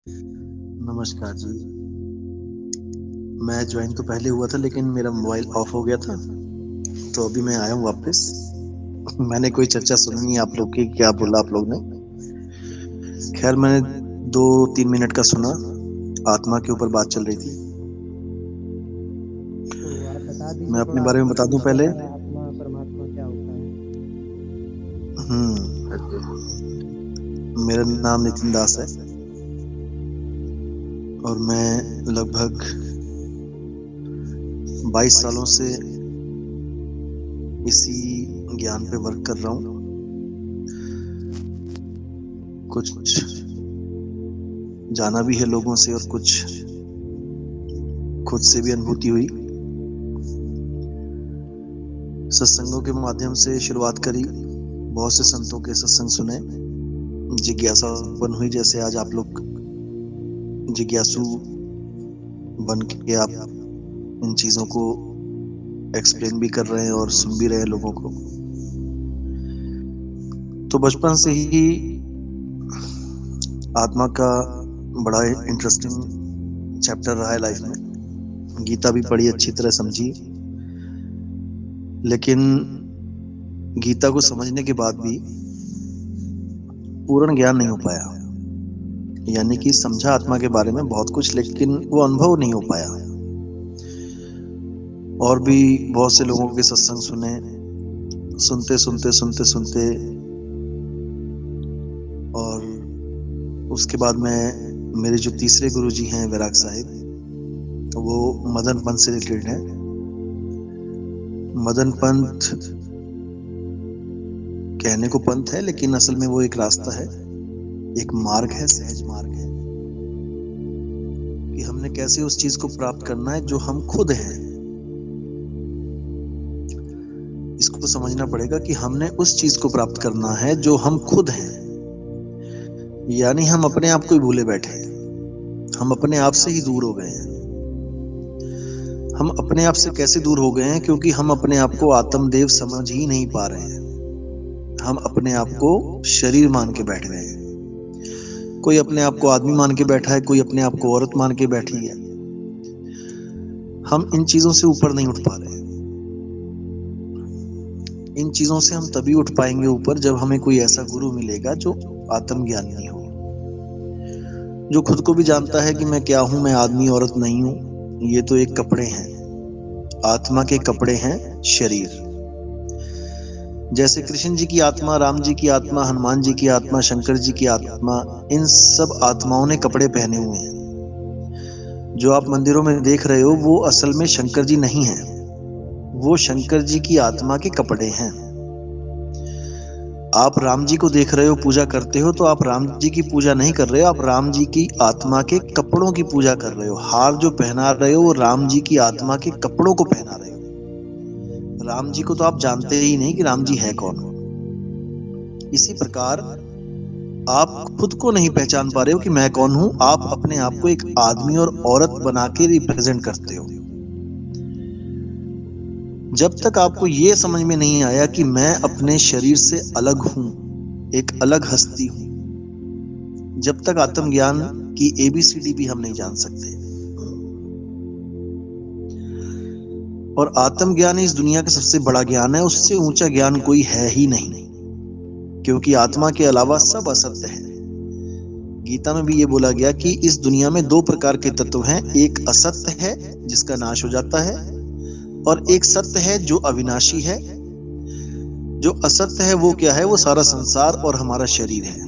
नमस्कार जी। मैं ज्वाइन तो पहले हुआ था लेकिन मेरा मोबाइल ऑफ हो गया था, तो अभी मैं आया हूँ वापस। मैंने कोई चर्चा सुनी नहीं आप लोग की, क्या बोला आप लोग ने। खैर मैंने 2-3 मिनट का सुना, आत्मा के ऊपर बात चल रही थी। तो आप बता मैं दीजिए अपने थोड़ा बारे में आत्मा बता दूं किसको पहले। है, आत्मा परमात्मा क्या होता है। मेरा नाम नितिन दास है और मैं लगभग 22 सालों से इसी ज्ञान पे वर्क कर रहा हूँ। कुछ जाना भी है लोगों से और कुछ खुद से भी अनुभूति हुई। सत्संगों के माध्यम से शुरुआत करी, बहुत से संतों के सत्संग सुने, जिज्ञासा उत्पन्न हुई। जैसे आज आप लोग जिज्ञासु बन के आप इन चीजों को एक्सप्लेन भी कर रहे हैं और सुन भी रहे हैं लोगों को। तो बचपन से ही आत्मा का बड़ा इंटरेस्टिंग चैप्टर रहा है लाइफ में। गीता भी पढ़ी, अच्छी तरह समझी, लेकिन गीता को समझने के बाद भी पूर्ण ज्ञान नहीं हो पाया। यानी कि समझा आत्मा के बारे में बहुत कुछ, लेकिन वो अनुभव नहीं हो पाया। और भी बहुत से लोगों के सत्संग सुने, सुनते सुनते सुनते सुनते, और उसके बाद में मेरे जो तीसरे गुरु जी हैं वैराग साहिब, वो मदन पंथ से रिलेटेड हैं। मदन पंथ कहने को पंथ है, लेकिन असल में वो एक रास्ता है, एक मार्ग है, सहज मार्ग है कि हमने कैसे उस चीज को प्राप्त करना है जो हम खुद हैं। इसको समझना पड़ेगा कि हमने उस चीज को प्राप्त करना है जो हम खुद हैं। यानी हम अपने आप को ही भूले बैठे हैं, हम अपने आप से ही दूर हो गए हैं। हम अपने आप से कैसे दूर हो गए हैं? क्योंकि हम अपने आप को आत्मदेव समझ ही नहीं पा रहे हैं। हम अपने आप को शरीर मान के बैठ गए हैं। कोई अपने आप को आदमी मान के बैठा है, कोई अपने आप को औरत मान के बैठी है। हम इन चीजों से ऊपर नहीं उठ पा रहे हैं। इन चीजों से हम तभी उठ पाएंगे ऊपर जब हमें कोई ऐसा गुरु मिलेगा जो आत्मज्ञानी हो, जो खुद को भी जानता है कि मैं क्या हूं, मैं आदमी औरत नहीं हूं। ये तो एक कपड़े हैं, आत्मा के कपड़े हैं शरीर। जैसे कृष्ण जी की आत्मा, राम जी की आत्मा, हनुमान जी की आत्मा, शंकर जी की आत्मा, इन सब आत्माओं ने कपड़े पहने हुए हैं। जो आप मंदिरों में देख रहे हो वो असल में शंकर जी नहीं है, वो शंकर जी की आत्मा के कपड़े हैं। आप राम जी को देख रहे हो, पूजा करते हो, तो आप राम जी की पूजा नहीं कर रहे हो, आप राम जी की आत्मा के कपड़ों की पूजा कर रहे हो। हार जो पहना रहे हो वो राम जी की आत्मा के कपड़ों को पहना रहे हो। राम जी को तो आप जानते ही नहीं कि राम जी है कौन। इसी प्रकार आप खुद को नहीं पहचान पा रहे हो कि मैं कौन हूं। आप अपने आप को एक आदमी और औरत बना के रिप्रेजेंट करते हो। जब तक आपको यह समझ में नहीं आया कि मैं अपने शरीर से अलग हूं, एक अलग हस्ती हूं, जब तक आत्मज्ञान की एबीसीडी भी हम नहीं जान सकते। और आत्मज्ञान इस दुनिया का सबसे बड़ा ज्ञान है, उससे ऊंचा ज्ञान कोई है ही नहीं, क्योंकि आत्मा के अलावा सब असत्य है। गीता में भी ये बोला गया कि इस दुनिया में दो प्रकार के तत्व हैं, एक असत्य है जिसका नाश हो जाता है, और एक सत्य है जो अविनाशी है। जो असत्य है वो क्या है? वो सारा संसार और हमारा शरीर है।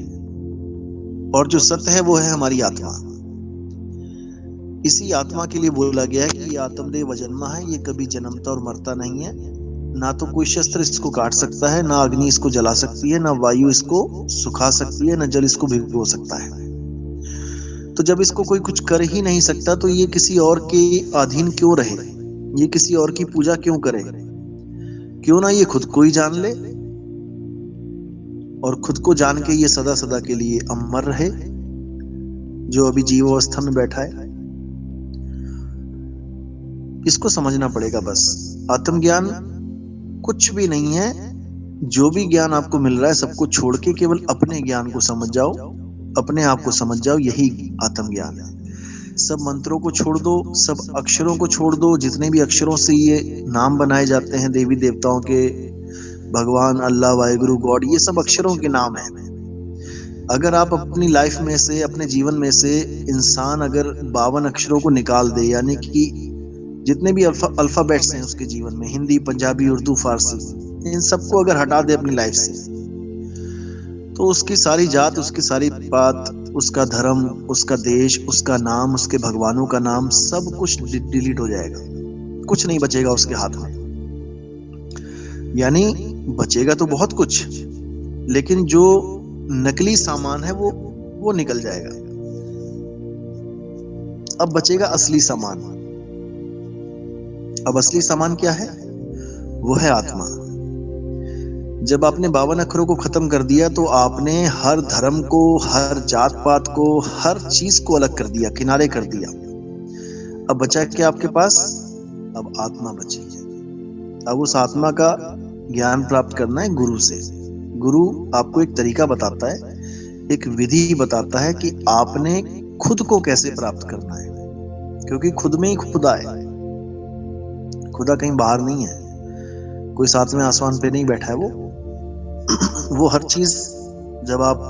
और जो सत्य है वो है हमारी आत्मा। इसी आत्मा के लिए बोला गया है कि ये आत्मदेव अजन्मा है, ये कभी जन्मता और मरता नहीं है। ना तो कोई शस्त्र इसको काट सकता है, ना अग्नि इसको जला सकती है, ना वायु इसको सुखा सकती है, ना जल इसको भिगो सकता है। तो जब इसको कोई कुछ कर ही नहीं सकता तो ये किसी और के अधीन क्यों रहे? ये किसी और की पूजा क्यों करे? क्यों ना ये खुद को ही जान ले और खुद को जान के ये सदा सदा के लिए अमर रहे, जो अभी जीव अवस्था में बैठा है। इसको समझना पड़ेगा बस। आत्मज्ञान कुछ भी नहीं है। जो भी ज्ञान आपको मिल रहा है सबको छोड़ के केवल अपने ज्ञान को समझ जाओ, अपने आप को समझ जाओ, यही आत्मज्ञान है। सब मंत्रों को छोड़ दो, सब अक्षरों को छोड़ दो, जितने भी अक्षरों से ये नाम बनाए जाते हैं देवी देवताओं के, भगवान, अल्लाह, वाहिगुरु, गॉड, ये सब अक्षरों के नाम हैं। अगर आप अपनी लाइफ में से, अपने जीवन में से इंसान अगर 52 अक्षरों को निकाल दे, यानी कि जितने भी अल्फाबेट्स हैं उसके जीवन में, हिंदी, पंजाबी, उर्दू, फारसी, इन सबको अगर हटा दे अपनी लाइफ से, तो उसकी सारी जात, उसकी सारी पात, उसका धर्म, उसका देश, उसका नाम, उसके भगवानों का नाम, सब कुछ डिलीट हो जाएगा। कुछ नहीं बचेगा उसके हाथ में। यानी बचेगा तो बहुत कुछ, लेकिन जो नकली सामान है वो निकल जाएगा। अब बचेगा असली सामान। अब असली सामान क्या है? वो है आत्मा। जब आपने 52 अक्षरों को खत्म कर दिया तो आपने हर धर्म को, हर जात पात को, हर चीज को अलग कर दिया, किनारे कर दिया। अब बचा क्या आपके पास? अब आत्मा बची है। अब उस आत्मा का ज्ञान प्राप्त करना है गुरु से। गुरु आपको एक तरीका बताता है, एक विधि बताता है कि आपने खुद को कैसे प्राप्त करना है, क्योंकि खुद में ही खुदा है। खुदा कहीं बाहर नहीं है, कोई साथ में आसमान पे नहीं बैठा है। वो हर चीज, जब आप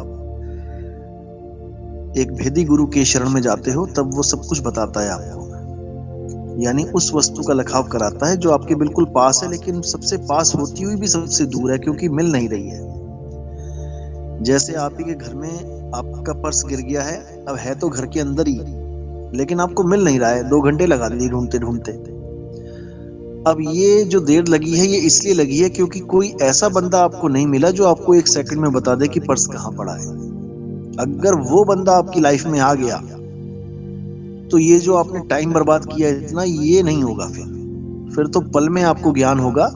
एक भेदी गुरु के शरण में जाते हो तब वो सब कुछ बताता है आपको, यानी उस वस्तु का लखाव कराता है जो आपके बिल्कुल पास है, लेकिन सबसे पास होती हुई भी सबसे दूर है, क्योंकि मिल नहीं रही है। जैसे आप ही के घर में आपका पर्स गिर गया है, अब है तो घर के अंदर ही, लेकिन आपको मिल नहीं रहा है। 2 घंटे लगा दिए ढूंढते ढूंढते। अब ये जो देर लगी है, ये इसलिए लगी है क्योंकि कोई ऐसा बंदा आपको नहीं मिला जो आपको 1 सेकंड में बता दे कि पर्स कहाँ पड़ा है। अगर वो बंदा आपकी लाइफ में आ गया तो ये जो आपने टाइम बर्बाद किया इतना, ये नहीं होगा। फिर तो पल में आपको ज्ञान होगा।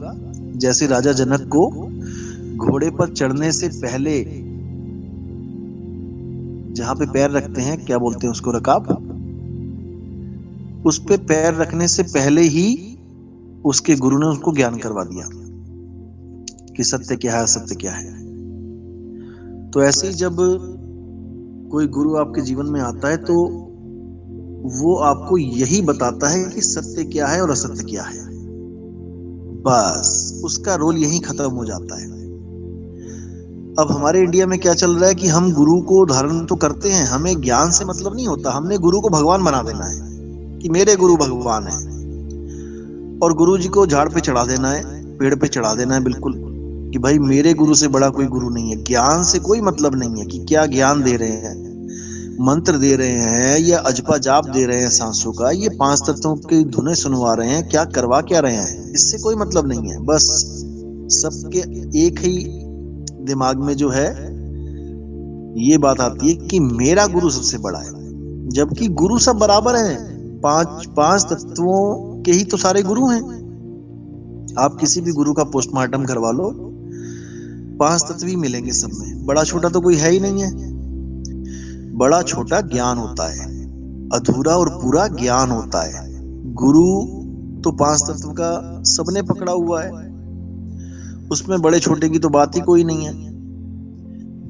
जैसे राजा जनक को घोड़े पर चढ़ने से पहले, जहां पे पैर रखते हैं, क्या बोलते हैं उसको, रकाब, उस पे पैर रखने से पहले ही उसके गुरु ने उसको ज्ञान करवा दिया कि सत्य क्या है, असत्य क्या है। तो ऐसे ही जब कोई गुरु आपके जीवन में आता है तो वो आपको यही बताता है कि सत्य क्या है और असत्य क्या है। बस उसका रोल यही खत्म हो जाता है। अब हमारे इंडिया में क्या चल रहा है कि हम गुरु को धारण तो करते हैं, हमें ज्ञान से मतलब नहीं होता। हमने गुरु को भगवान बना देना है कि मेरे गुरु भगवान है, और गुरु जी को झाड़ पे चढ़ा देना है, पेड़ पे चढ़ा देना है बिल्कुल, कि भाई मेरे गुरु से बड़ा कोई गुरु नहीं है। ज्ञान से कोई मतलब नहीं है कि क्या ज्ञान दे रहे हैं, मंत्र दे रहे हैं या अजपा जाप दे रहे हैं सांसों का, ये 5 तत्वों की धुनें सुनवा रहे हैं, क्या करवा क्या रहे हैं, इससे कोई मतलब नहीं है। बस सबके एक ही दिमाग में जो है ये बात आती है कि मेरा गुरु सबसे बड़ा है, जबकि गुरु सब बराबर हैं। 5 तत्वों के ही तो सारे गुरु हैं। आप किसी भी गुरु का पोस्टमार्टम करवा लो, 5 तत्व ही मिलेंगे सब में। बड़ा छोटा तो कोई है ही नहीं है। बड़ा छोटा ज्ञान होता है, अधूरा और पूरा ज्ञान होता है। गुरु तो 5 तत्व का सबने पकड़ा हुआ है, उसमें बड़े छोटे की तो बात ही कोई नहीं है।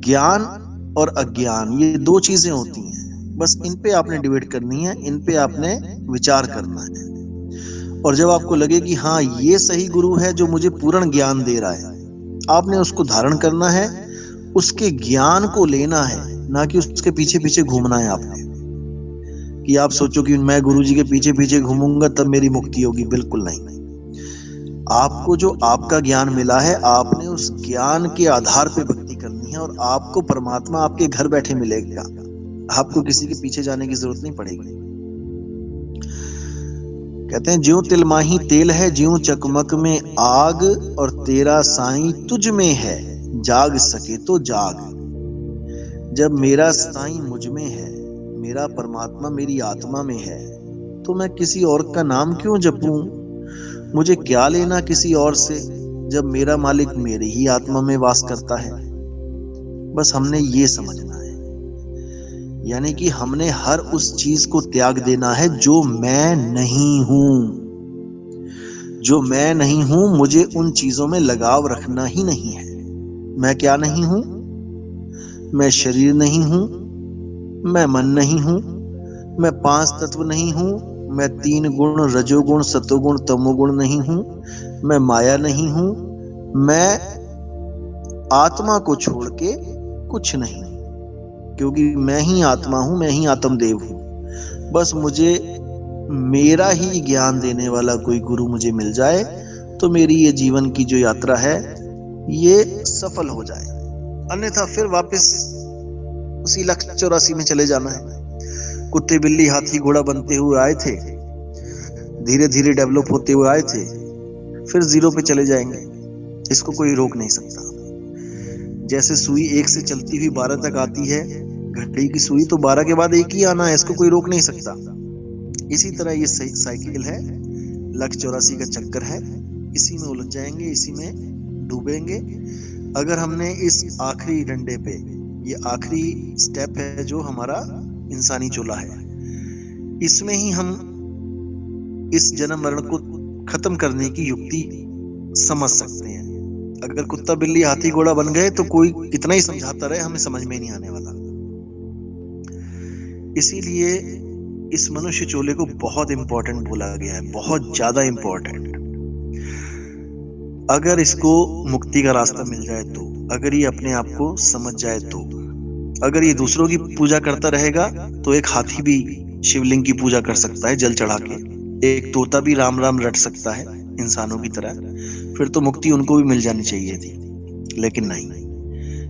ज्ञान और अज्ञान ये 2 चीजें होती हैं, बस इन पे आपने डिबेट करनी है, इन पे आपने विचार करना है। और जब आपको लगे कि हाँ ये सही गुरु है जो मुझे पूर्ण ज्ञान दे रहा है, आपने उसको धारण करना है, उसके ज्ञान को लेना है, ना कि उसके पीछे पीछे घूमना है आपने। कि आप सोचो कि मैं गुरु जी के पीछे पीछे घूमूंगा तब मेरी मुक्ति होगी, बिल्कुल नहीं। आपको जो आपका ज्ञान मिला है, आपने उस ज्ञान के आधार पे भक्ति करनी है, और आपको परमात्मा आपके घर बैठे मिलेगा। आपको किसी के पीछे जाने की जरूरत नहीं पड़ेगी। कहते हैं ज्यों तिलमाही तेल है, ज्यों चकमक में आग, और तेरा साईं तुझ में है, जाग सके तो जाग। जब मेरा साईं मुझ में है, मेरा परमात्मा मेरी आत्मा में है, तो मैं किसी और का नाम क्यों जपूं? मुझे क्या लेना किसी और से, जब मेरा मालिक मेरी ही आत्मा में वास करता है। बस हमने ये समझना है, यानी कि हमने हर उस चीज को त्याग देना है जो मैं नहीं हूं। जो मैं नहीं हूं, मुझे उन चीजों में लगाव रखना ही नहीं है। मैं क्या नहीं हूं? मैं शरीर नहीं हूं, मैं मन नहीं हूं, मैं पांच तत्व नहीं हूं, मैं तीन गुण रजोगुण सतोगुण तमोगुण नहीं हूं, मैं माया नहीं हूं, मैं आत्मा को छोड़ के कुछ नहीं, क्योंकि मैं ही आत्मा हूं, मैं ही आत्मदेव हूं। बस मुझे मेरा ही ज्ञान देने वाला कोई गुरु मुझे मिल जाए तो मेरी ये जीवन की जो यात्रा है ये सफल हो जाए, अन्यथा फिर वापस उसी लक्ष्य 84 में चले जाना है। कुत्ते बिल्ली हाथी घोड़ा बनते हुए आए थे, धीरे धीरे डेवलप होते हुए आए थे, फिर जीरो पे चले जाएंगे, इसको कोई रोक नहीं सकता। जैसे सुई एक से चलती हुई 12 तक आती है, घड़ी की सुई तो 12 के बाद एक ही आना है, इसको कोई रोक नहीं सकता। इसी तरह ये साइकिल है, लक्ष्य 84 का चक्कर है, इसी में उलझ जाएंगे, इसी में डूबेंगे। अगर हमने इस आखिरी डंडे पे, ये आखिरी स्टेप है जो हमारा इंसानी चोला है, इसमें ही हम इस जन्म मरण को खत्म करने की युक्ति समझ सकते हैं। अगर कुत्ता बिल्ली हाथी घोड़ा बन गए तो कोई कितना ही समझाता रहे, हमें समझ में नहीं आने वाला। इसीलिए इस मनुष्य चोले को बहुत इंपॉर्टेंट बोला गया है, बहुत ज्यादा इंपॉर्टेंट। अगर इसको मुक्ति का रास्ता मिल जाए तो, अगर ये अपने आप को समझ जाए तो, अगर ये दूसरों की पूजा करता रहेगा तो एक हाथी भी शिवलिंग की पूजा कर सकता है जल चढ़ा के, एक तोता भी राम राम रट सकता है इंसानों की तरह, फिर तो मुक्ति उनको भी मिल जानी चाहिए थी। लेकिन नहीं,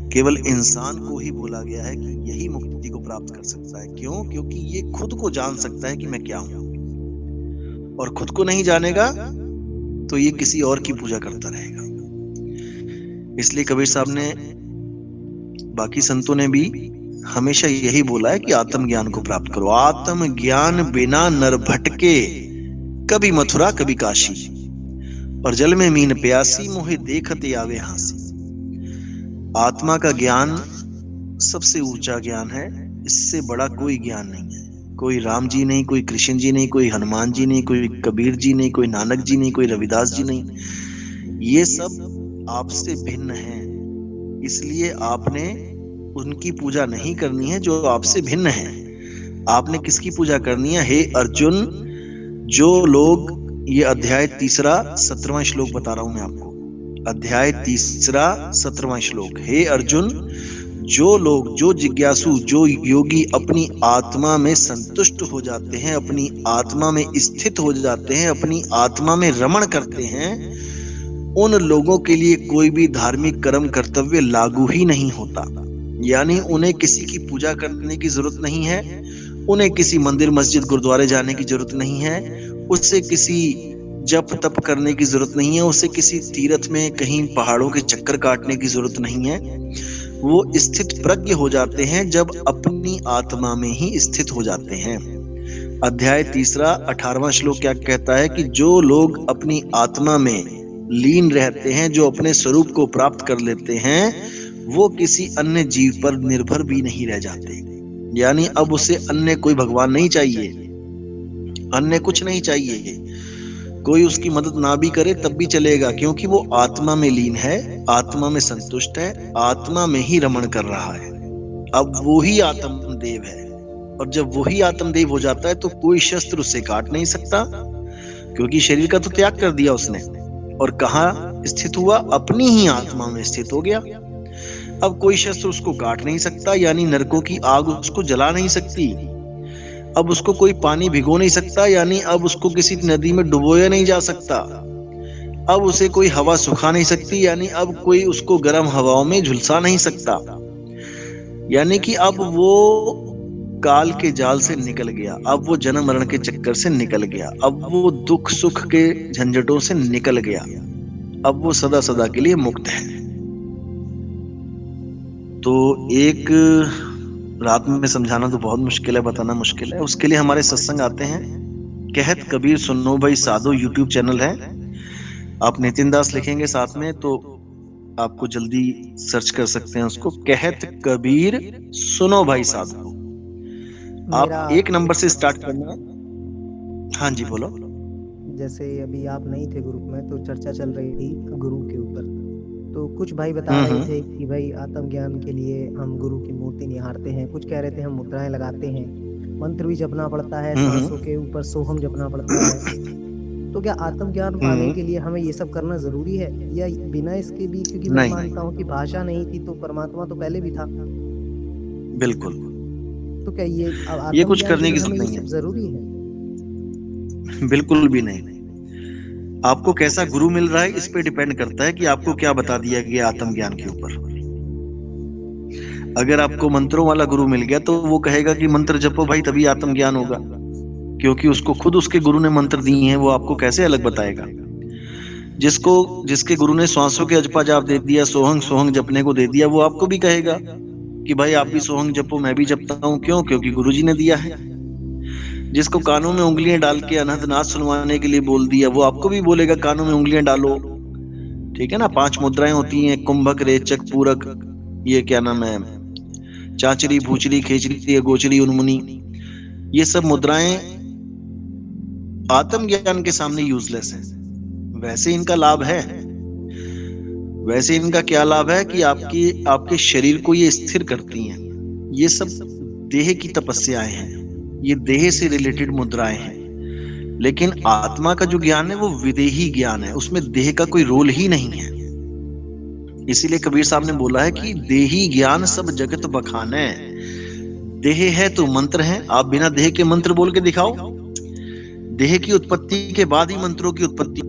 केवल इंसान को ही बोला गया है कि यही मुक्ति को प्राप्त कर सकता है। क्यों? क्योंकि ये खुद को जान सकता है कि मैं क्या हूं, और खुद को नहीं जानेगा तो ये किसी और की पूजा करता रहेगा। इसलिए कबीर साहब ने, बाकी संतों ने भी हमेशा यही बोला है कि आत्मज्ञान को प्राप्त करो। आत्मज्ञान बिना नर भटके, कभी मथुरा कभी काशी, और जल में मीन प्यासी, मोहे देखते आवे हांसी। आत्मा का ज्ञान सबसे ऊंचा ज्ञान है, इससे बड़ा कोई ज्ञान नहीं है। कोई राम जी नहीं, कोई कृष्ण जी नहीं, कोई हनुमान जी नहीं, कोई कबीर जी नहीं, कोई नानक जी नहीं, कोई रविदास जी नहीं, ये सब आपसे भिन्न हैं। इसलिए आपने उनकी पूजा नहीं करनी है जो आपसे भिन्न है। आपने किसकी पूजा करनी है? हे अर्जुन, जो लोग, ये अध्याय 3 17वां श्लोक बता रहा हूं मैं आपको, अध्याय 3 17वां श्लोक। हे अर्जुन, जो लोग, जो जिज्ञासु, जो योगी अपनी आत्मा में संतुष्ट हो जाते हैं, अपनी आत्मा में स्थित हो जाते हैं, अपनी आत्मा में रमण करते हैं, उन लोगों के लिए कोई भी धार्मिक कर्म कर्तव्य लागू ही नहीं होता। यानी उन्हें किसी की पूजा करने की जरूरत नहीं है, उन्हें किसी मंदिर मस्जिद गुरुद्वारे जाने की जरूरत नहीं है, उससे किसी जप तप करने की जरूरत नहीं है, उससे किसी तीर्थ में कहीं पहाड़ों के चक्कर काटने की जरूरत नहीं है। वो स्थित प्रज्ञ हो जाते हैं जब अपनी आत्मा में ही स्थित हो जाते हैं। अध्याय 3 18वां श्लोक क्या कहता है कि जो लोग अपनी आत्मा में लीन रहते हैं, जो अपने स्वरूप को प्राप्त कर लेते हैं, वो किसी अन्य जीव पर निर्भर भी नहीं रह जाते। यानी अब उसे अन्य कोई भगवान नहीं चाहिए, अन्य कुछ नहीं चाहिए, कोई उसकी मदद ना भी करे तब भी चलेगा, क्योंकि वो आत्मा में लीन है, आत्मा में संतुष्ट है, आत्मा में ही रमण कर रहा है। अब वो ही आत्मदेव है, और जब वही आत्मदेव हो जाता है तो कोई शस्त्र उसे काट नहीं सकता, क्योंकि शरीर का तो त्याग कर दिया उसने। और कहाँ स्थित हुआ? अपनी ही आत्मा में स्थित हो गया। अब कोई शस्त्र उसको काट नहीं सकता, यानी नरकों की आग उसको जला नहीं सकती। अब उसको कोई पानी भिगो नहीं सकता, यानी अब उसको किसी नदी में डुबोया नहीं जा सकता। अब उसे कोई हवा सुखा नहीं सकती, यानी अब कोई उसको गर्म हवाओं में झुलसा नहीं सकता। यानी कि अब वो काल के जाल से निकल गया, अब वो जन्म मरण के चक्कर से निकल गया, अब वो दुख सुख के झंझटों से निकल गया, अब वो सदा सदा के लिए मुक्त है। तो एक रात में समझाना तो बहुत मुश्किल है, बताना मुश्किल है। उसके लिए हमारे सत्संग आते हैं, कहत कबीर सुनो भाई साधो यूट्यूब चैनल है। आप नितिन दास लिखेंगे साथ में तो आपको जल्दी सर्च कर सकते हैं उसको, कहत कबीर सुनो भाई साधो। आप एक नंबर से स्टार्ट करना। हाँ जी बोलो। जैसे अभी आप नहीं थे ग्रुप में तो चर्चा चल रही थी गुरु के ऊपर, तो कुछ भाई बता रहे थे कि भाई आत्मज्ञान के लिए हम गुरु की मूर्ति निहारते हैं, कुछ कह रहे थे हम मुद्राएं लगाते हैं, मंत्र भी जपना पड़ता है, सांसों के ऊपर सोहम जपना पड़ता है। तो क्या आत्मज्ञान पाने के लिए हमें ये सब करना जरूरी है, या बिना इसके भी, क्योंकि मैं नहीं, मानता हूँ कि भाषा नहीं थी तो परमात्मा तो पहले भी था। बिल्कुल। तो क्या ये ये कुछ आत्मज्ञान के करने लिए की हमें जरूरत ये नहीं सब है, जरूरी है? बिल्कुल भी नहीं। आपको कैसा गुरु मिल रहा है इस पे डिपेंड करता है कि आपको क्या बता दिया गया आत्मज्ञान के ऊपर। अगर आपको मंत्रों वाला गुरु मिल गया तो वो कहेगा कि मंत्र जपो भाई तभी आत्मज्ञान होगा, क्योंकि उसको खुद उसके गुरु ने मंत्र दिए हैं, वो आपको कैसे अलग बताएगा। जिसको जिसके गुरु ने श्वासों के अजपा जाप दे दिया, सोहंग सोहंग जपने को दे दिया, वो आपको भी कहेगा कि भाई आप भी सोहंग जपो, मैं भी जपता हूँ। क्यों? क्योंकि गुरुजी ने दिया है। जिसको कानों में उंगलियां डाल के अनहद नाद सुनवाने के लिए बोल दिया, वो आपको भी बोलेगा कानों में उंगलियां डालो। ठीक है ना? 5 मुद्राएं होती हैं, कुंभक, रेचक, पूरक, ये क्या नाम है, चाचरी, भूचरी, खेचरी, गोचरी, उन्मुनी। ये सब मुद्राएं आत्मज्ञान के सामने यूजलेस है। वैसे इनका लाभ है, वैसे इनका क्या लाभ है कि आपकी आपके शरीर को ये स्थिर करती हैं। ये सब देह की तपस्याएं हैं, ये देह से रिलेटेड मुद्राएं हैं। लेकिन आत्मा का जो ज्ञान है वो विदेही ज्ञान है, उसमें देह का कोई रोल ही नहीं है। इसीलिए कबीर साहब ने बोला है कि देही ज्ञान सब जगत बखाने। देह है तो मंत्र है, आप बिना देह के मंत्र बोल के दिखाओ। देह की उत्पत्ति के बाद ही मंत्रों की उत्पत्ति